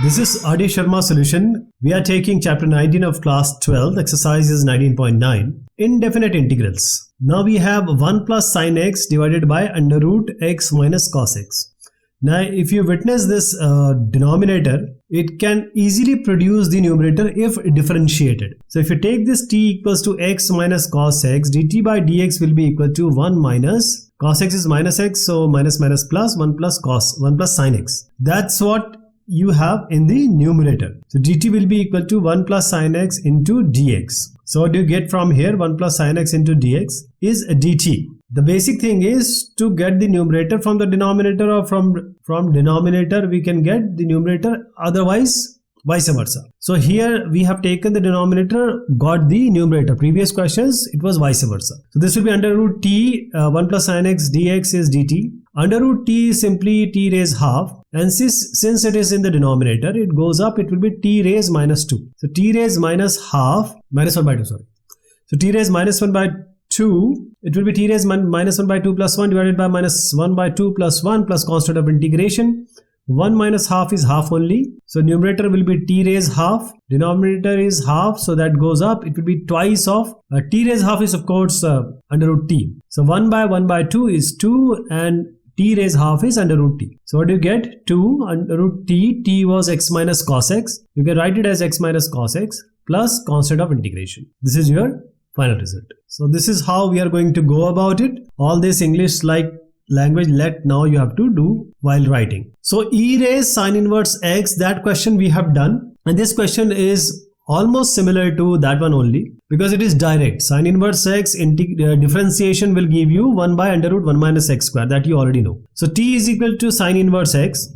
This is r.d.sharma solution. We are taking chapter 19 of class 12, exercises 19.9, indefinite integrals. Now we have 1 plus sin x divided by under root x minus cos x. Now if you witness this denominator, it can easily produce the numerator if differentiated. So if you take this t equals to x minus cos x, dt by dx will be equal to 1 minus cos x is minus x, so minus minus plus 1 plus sin x. That's what you have in the numerator. So dt will be equal to 1 plus sin x into dx. So what do you get from here? 1 plus sin x into dx is dt. The basic thing is to get the numerator from the denominator, or from denominator we can get the numerator, otherwise vice versa. So here we have taken the denominator, got the numerator. Previous questions it was vice versa. So this will be under root t, 1 plus sin x dx is dt. Under root t is simply t raised half, and since it is in the denominator, it goes up, it will be t raised minus 2. So t raised minus half, minus 1 by 2, sorry. So t raised minus 1 by 2, it will be t raised minus 1 by 2 plus 1 divided by minus 1 by 2 plus 1 plus constant of integration. 1 minus half is half only. So numerator will be t raised half, denominator is half, so that goes up, it will be twice of t raised half is of course under root t. So 1 by 2 is 2 and t raised half is under root t. So what do you get? 2 under root t, t was x minus cos x. You can write it as x minus cos x plus constant of integration. This is your final result. So this is how we are going to go about it. All this English like language now you have to do while writing. So e raised sin inverse x, that question we have done, and this question is almost similar to that one only because it is direct. Sin inverse x differentiation will give you 1 by under root 1 minus x square, that you already know. So t is equal to sin inverse x,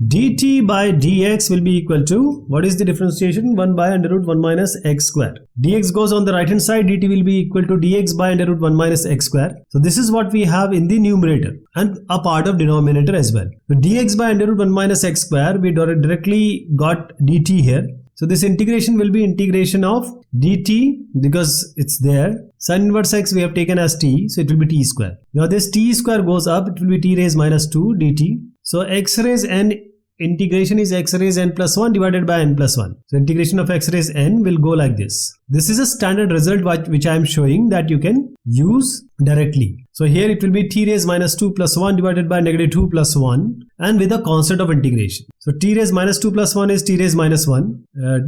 dt by dx will be equal to, what is the differentiation? 1 by under root 1 minus x square. Dx goes on the right hand side, dt will be equal to dx by under root 1 minus x square. So this is what we have in the numerator and a part of denominator as well. So dx by under root 1 minus x square, we directly got dt here. So this integration will be integration of dt because it's there. Sin inverse x we have taken as t, so it will be t square. Now this t square goes up, it will be t raised minus 2 dt. So x raised n integration is x raised n plus 1 divided by n plus 1. So integration of x raised n will go like this. This is a standard result which I am showing that you can use directly. So here it will be t raised minus 2 plus 1 divided by negative 2 plus 1 and with a constant of integration. So t raised minus 2 plus 1 is t raised minus 1.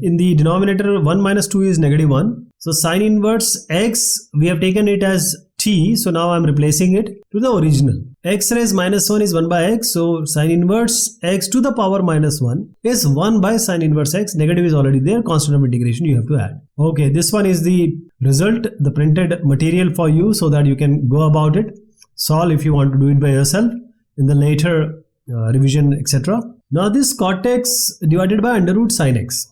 In the denominator 1 minus 2 is negative 1. So sin inverse x we have taken it as t, so now I am replacing it to the original. X raised minus 1 is 1 by x, so sin inverse x to the power minus 1 is 1 by sin inverse x. Negative is already there, constant of integration you have to add. Okay, this one is the result, the printed material for you so that you can go about it, solve if you want to do it by yourself in the later revision, etc. Now this cot x divided by under root sin x.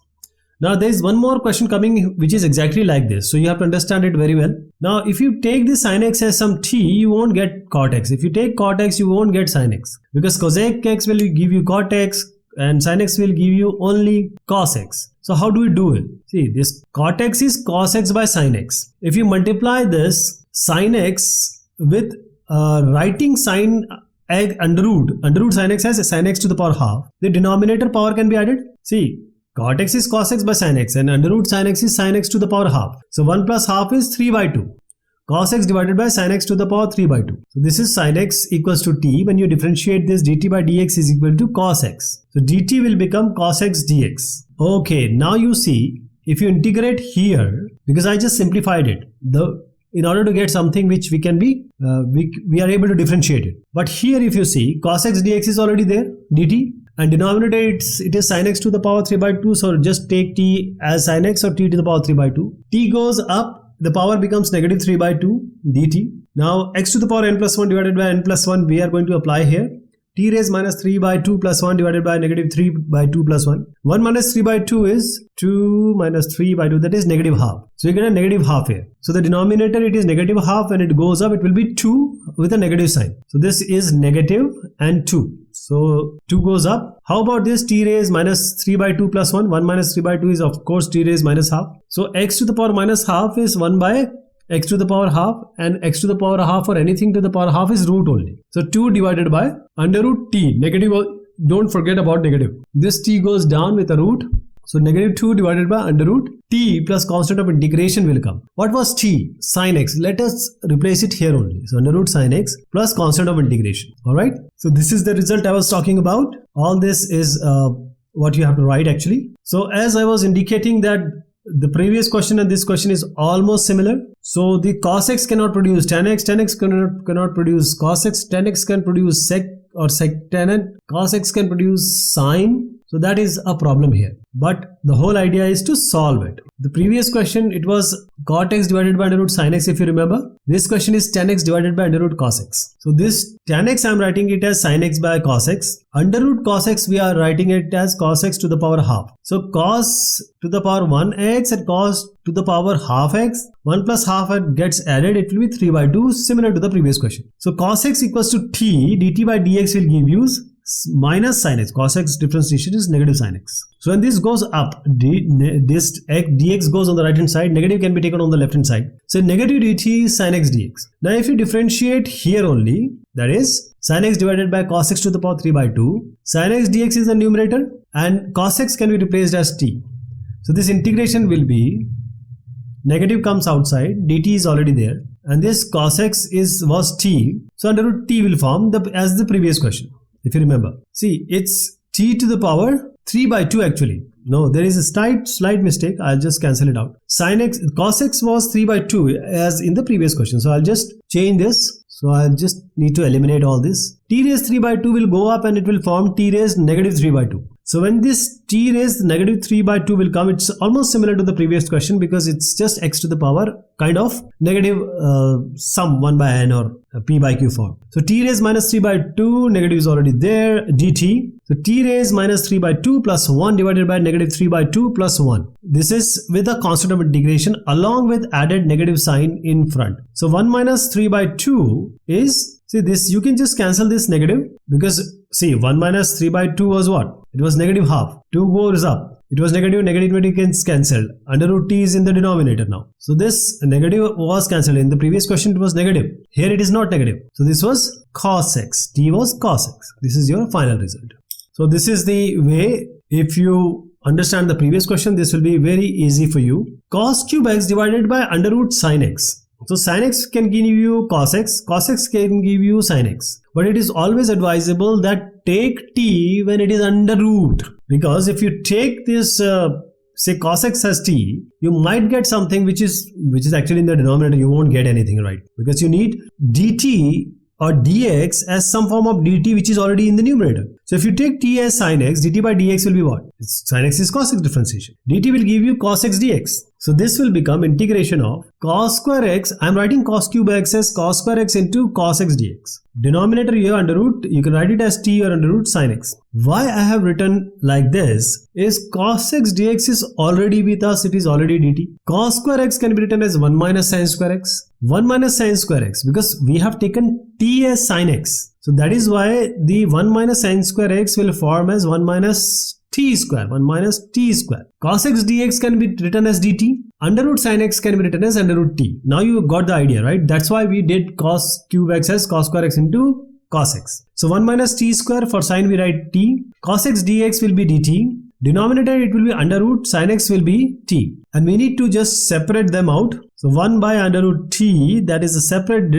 Now there is one more question coming which is exactly like this, so you have to understand it very well. Now if you take this sin x as some t, you won't get cot x. If you take cot x, you won't get sin x because cosec x will give you cot x and sin x will give you only cos x. So how do we do it? See, this cot x is cos x by sin x. If you multiply this sin x with writing sin x under root sin x as sin x to the power half, the denominator power can be added. See, cot x is cos x by sin x and under root sin x is sin x to the power half. So 1 plus half is 3 by 2. Cos x divided by sin x to the power 3 by 2. So this is sin x equals to t. When you differentiate this, dt by dx is equal to cos x. So dt will become cos x dx. Okay, now you see, if you integrate here, because I just simplified it, in order to get something which we can be, we are able to differentiate it. But here if you see, cos x dx is already there, dt. And denominator it is sin x to the power 3 by 2, so just take t as sin x or t to the power 3 by 2. T goes up, the power becomes negative 3 by 2 dt. Now x to the power n plus 1 divided by n plus 1 we are going to apply here. T raised minus 3 by 2 plus 1 divided by negative 3 by 2 plus 1. 1 minus 3 by 2 is 2 minus 3 by 2, that is negative half. So you get a negative half here. So the denominator it is negative half, when it goes up it will be 2 with a negative sign. So this is negative and 2. So 2 goes up. How about this t raised minus 3 by 2 plus 1? 1 minus 3 by 2 is of course t raised minus half. So x to the power minus half is 1 by x to the power half, and x to the power half or anything to the power half is root only. So 2 divided by under root t, negative don't forget about negative. This t goes down with a root. So negative 2 divided by under root t plus constant of integration will come. What was t? Sin x. Let us replace it here only. So under root sin x plus constant of integration. Alright. So this is the result I was talking about. All this is what you have to write actually. So as I was indicating that the previous question and this question is almost similar. So the cos x cannot produce tan x cannot produce cos x, tan x can produce sec or sec tan x, cos x can produce sine. So that is a problem here. But the whole idea is to solve it. The previous question, it was cot x divided by under root sin x, if you remember. This question is tan x divided by under root cos x. So this tan x, I am writing it as sin x by cos x. Under root cos x, we are writing it as cos x to the power half. So cos to the power 1x and cos to the power half x. 1 plus half gets added, it will be 3 by 2, similar to the previous question. So cos x equals to t, dt by dx will give you minus sin x. Cos x differentiation is negative sin x. So when this goes up, this dx goes on the right hand side, negative can be taken on the left hand side. So negative dt sin x dx. Now if you differentiate here only, that is sin x divided by cos x to the power 3 by 2, sin x dx is the numerator and cos x can be replaced as t. So this integration will be, negative comes outside, dt is already there, and this cos x was t. So under root t will form as the previous question. If you remember, see, it's t to the power 3 by 2 actually. No, there is a slight mistake. I'll just cancel it out. Sin x, cos x was 3 by 2 as in the previous question. So I'll just change this. So I'll just need to eliminate all this. T raised 3 by 2 will go up and it will form t raised negative 3 by 2. So when this t raised negative 3 by 2 will come, it's almost similar to the previous question because it's just x to the power kind of negative sum 1 by n or p by q form. So t raised minus 3 by 2, negative is already there, dt. So t raised minus 3 by 2 plus 1 divided by negative 3 by 2 plus 1. This is with a constant of integration along with added negative sign in front. So 1 minus 3 by 2 is, see this, you can just cancel this negative because see 1 minus 3 by 2 was what? It was negative half. 2 goes up. It was negative, negative gets cancelled. Under root t is in the denominator now. So this negative was cancelled. In the previous question it was negative. Here it is not negative. So this was cos x. T was cos x. This is your final result. So this is the way, if you understand the previous question, this will be very easy for you. Cos cube x divided by under root sin x. So sin x can give you cos x can give you sin x. But it is always advisable that take t when it is under root. Because if you take this, say cos x as t, you might get something which is actually in the denominator. You won't get anything, right? Because you need dt or dx as some form of dt which is already in the numerator. So if you take t as sin x, dt by dx will be what? Sin x is cos x differentiation. Dt will give you cos x dx. So this will become integration of cos square x. I am writing cos cube x as cos square x into cos x dx. Denominator here under root, you can write it as t or under root sin x. Why I have written like this is cos x dx is already with us, it is already dt. Cos square x can be written as 1 minus sin square x. 1 minus sin square x because we have taken t as sin x. So that is why the 1 minus sin square x will form as 1 minus t square, 1 minus t square. Cos x dx can be written as dt. Under root sin x can be written as under root t. Now you got the idea, right? That's why we did cos cube x as cos square x into cos x. So 1 minus t square, for sin we write t. Cos x dx will be dt. Denominator it will be under root, sin x will be t. And we need to just separate them out. So 1 by under root t, that is a separate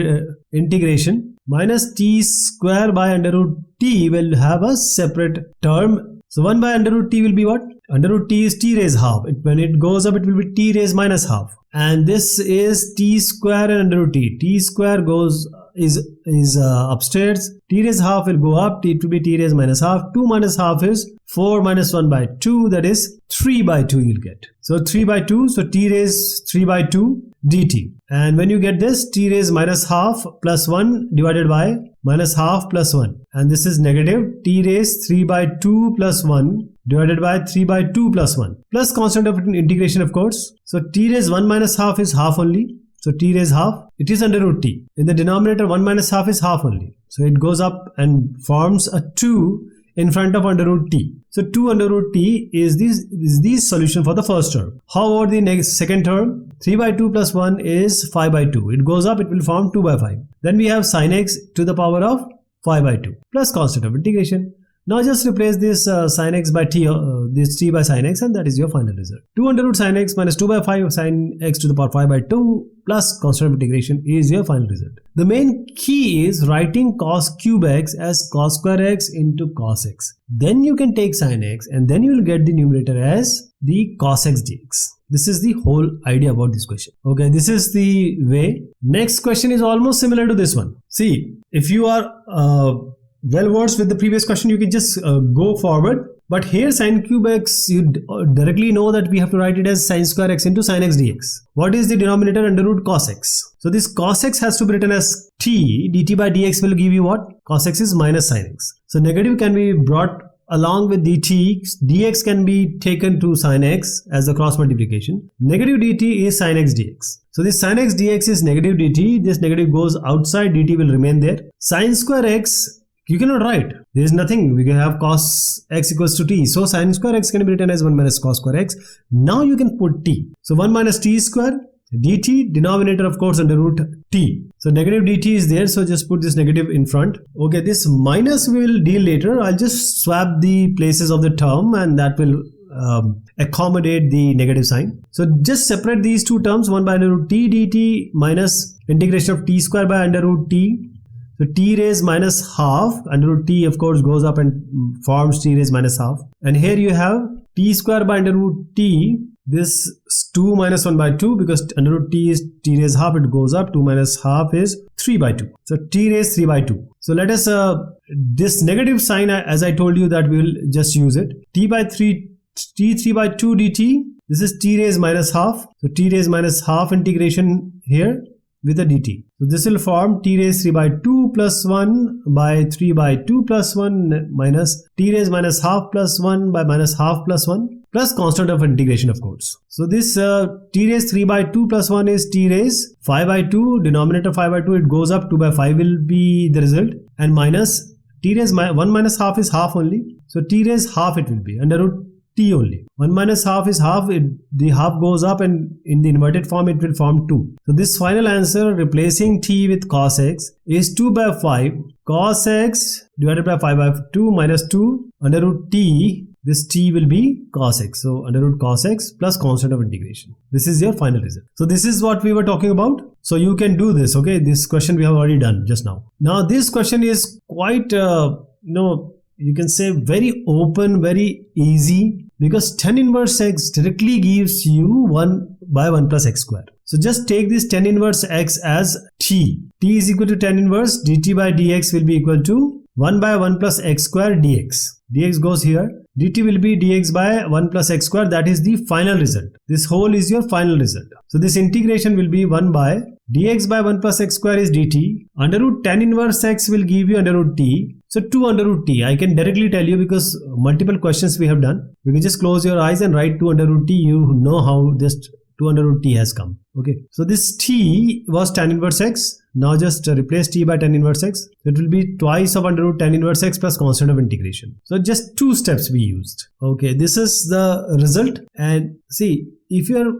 integration, minus t square by under root t will have a separate term. So 1 by under root t will be what? Under root t is t raised half. When it goes up, it will be t raised minus half. And this is t square and under root t. T square is upstairs. T raised half will go up. It will be t raised minus half. 2 minus half is 4 minus 1 by 2. That is 3 by 2 you'll get. So 3 by 2. So t raised 3 by 2 dt. And when you get this, t raised minus half plus 1 divided by minus half plus 1. And this is negative t raised 3 by 2 plus 1 divided by 3 by 2 plus 1. Plus constant of integration, of course. So t raised 1 minus half is half only. So t raised half, it is under root t. In the denominator, 1 minus half is half only. So it goes up and forms a 2 in front of under root t. So 2 under root t is the solution for the first term. How about the second term? 3 by 2 plus 1 is 5 by 2. It goes up, it will form 2 by 5. Then we have sin x to the power of 5 by 2 plus constant of integration. Now just replace this sin x by t, this t by sin x, and that is your final result. 2 under root sin x minus 2 by 5 sin x to the power 5 by 2 plus constant of integration is your final result. The main key is writing cos cube x as cos square x into cos x. Then you can take sin x and then you will get the numerator as the cos x dx. This is the whole idea about this question. Okay, this is the way. Next question is almost similar to this one. See, if you are well versed with the previous question, you can just go forward. But here sin cube x, you directly know that we have to write it as sin square x into sin x dx. What is the denominator? Under root cos x. So this cos x has to be written as t. dt by dx will give you what? Cos x is minus sin x. So negative can be brought along with dt. Dx can be taken to sin x as the cross multiplication. Negative dt is sin x dx. So this sin x dx is negative dt. This negative goes outside. Dt will remain there. Sin square x, you cannot write. There is nothing. We can have cos x equals to t. So sin square x can be written as 1 minus cos square x. Now you can put t. So 1 minus t square dt, denominator of course under root t. So negative dt is there. So just put this negative in front. Okay, this minus we will deal later. I'll just swap the places of the term and that will accommodate the negative sign. So just separate these two terms. 1 by under root t dt minus integration of t square by under root t. So t raised minus half, under root t of course goes up and forms t raised minus half. And here you have t square by under root t. This is 2 minus 1 by 2 because under root t is t raised half, it goes up. 2 minus half is 3 by 2. So t raised 3 by 2. So let us, this negative sign as I told you that we will just use it. T by 3, t3 by 2 dt. This is t raised minus half. So t raised minus half integration here with a dt. So this will form t raised 3 by 2 plus 1 by 3 by 2 plus 1 minus t raised minus half plus 1 by minus half plus 1 plus constant of integration of course. So this t raised 3 by 2 plus 1 is t raised 5 by 2, denominator 5 by 2, it goes up, 2 by 5 will be the result, and minus t raised 1 minus half is half only. So t raised half it will be under root t only. 1 minus half is half, the half goes up and in the inverted form it will form 2. So this final answer replacing t with cos x is 2 by 5 cos x divided by 5 by 2 minus 2 under root t. This t will be cos x. So under root cos x plus constant of integration. This is your final result. So this is what we were talking about. So you can do this. Okay, this question we have already done just now. Now this question is quite you can say very open, very easy, because tan inverse x directly gives you 1 by 1 plus x square. So just take this tan inverse x as t. T is equal to tan inverse dt by dx will be equal to 1 by 1 plus x square dx. Dx goes here. Dt will be dx by 1 plus x square. That is the final result. This whole is your final result. So this integration will be 1 by dx by 1 plus x square is dt. Under root tan inverse x will give you under root t. So 2 under root t. I can directly tell you because multiple questions we have done. You can just close your eyes and write 2 under root t. You know how this 2 under root t has come. Okay. So this t was tan inverse x. Now just replace t by tan inverse x. It will be twice of under root tan inverse x plus constant of integration. So just 2 steps we used. Okay. This is the result. And see, if you are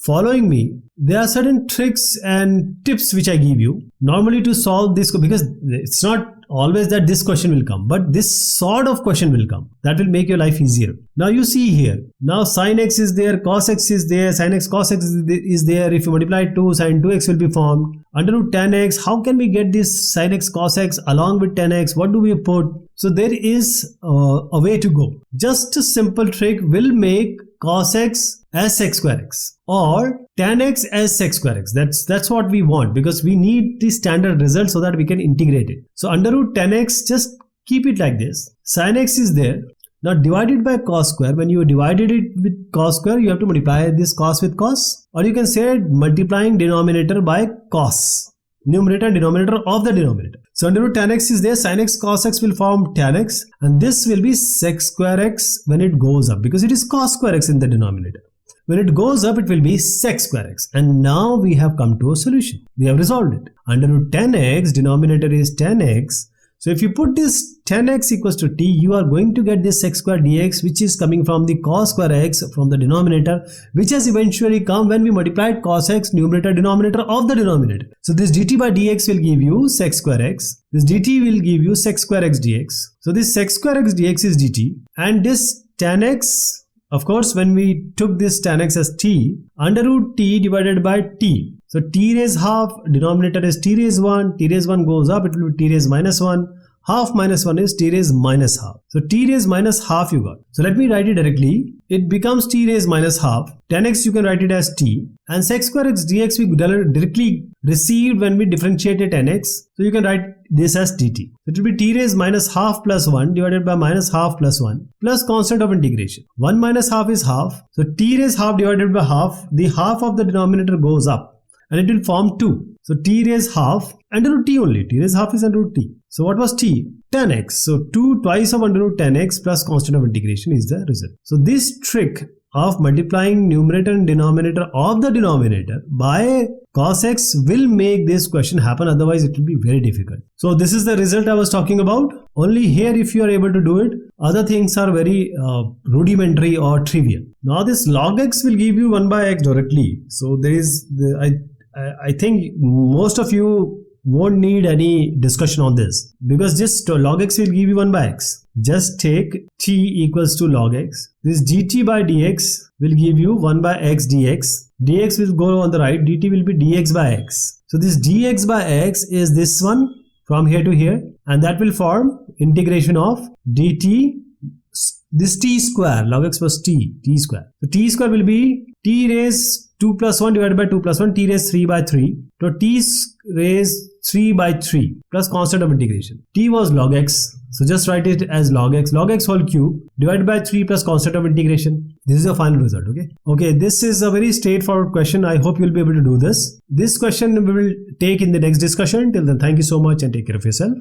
following me, there are certain tricks and tips which I give you normally to solve this, because it's not always that this question will come, but this sort of question will come that will make your life easier. Now you see here, now sin x is there, cos x is there, sin x cos x is there. If you multiply it 2, sin 2x will be formed. Under root tan x, how can we get this sin x cos x along with tan x? What do we put? So there is a way to go. Just a simple trick will make cos x as sec square x or tan x as sec square x. That's what we want, because we need the standard result so that we can integrate it. So under root tan x, just keep it like this. Sin x is there. Now divided by cos square. When you divided it with cos square, you have to multiply this cos with cos, or you can say multiplying denominator by cos. Numerator and denominator of the denominator. So under root tan x is there, sin x cos x will form tan x, and this will be sec square x when it goes up, because it is cos square x in the denominator. When it goes up, it will be sec square x. And now we have come to a solution. We have resolved it. Under root tan x, denominator is tan x. So if you put this 10x equals to t, you are going to get this x square dx, which is coming from the cos square x from the denominator, which has eventually come when we multiplied cos x numerator denominator of the denominator. So this dt by dx will give you sec square x. This dt will give you sec square x dx. So this sec square x dx is dt, and this tan x, of course, when we took this tan x as t, under root t divided by t. So t raised half, denominator is t raised 1, t raised 1 goes up, it will be t raised minus 1, half minus 1 is t raised minus half. So t raised minus half you got. So let me write it directly. It becomes t raised minus half. Tan x you can write it as t, and sec square x dx we directly received when we differentiated tan x. So you can write this as dt. It will be t raised minus half plus 1 divided by minus half plus 1 plus constant of integration. 1 minus half is half. So t raised half divided by half, the half of the denominator goes up and it will form 2. So t raised half under root t only. T raised half is under root t. So what was t? Tan x. So 2 twice of under root tan x plus constant of integration is the result. So this trick of multiplying numerator and denominator of the denominator by cos x will make this question happen, otherwise it will be very difficult. So this is the result I was talking about. Only here if you are able to do it, other things are very rudimentary or trivial. Now this log x will give you 1 by x directly. So there is, I think most of you won't need any discussion on this, because just log x will give you 1 by x. Just take t equals to log x. This dt by dx will give you 1 by x dx. Dx will go on the right, dt will be dx by x. So this dx by x is this one from here to here, and that will form integration of dt, this t square, log x plus t square. So t square will be t raised 2 plus 1 divided by 2 plus 1, t raised 3 by 3. So t raised 3 by 3 plus constant of integration. T was log x. So just write it as log x whole cube divided by 3 plus constant of integration. This is the final result. Okay, this is a very straightforward question. I hope you'll be able to do this. This question we will take in the next discussion. Till then, thank you so much and take care of yourself.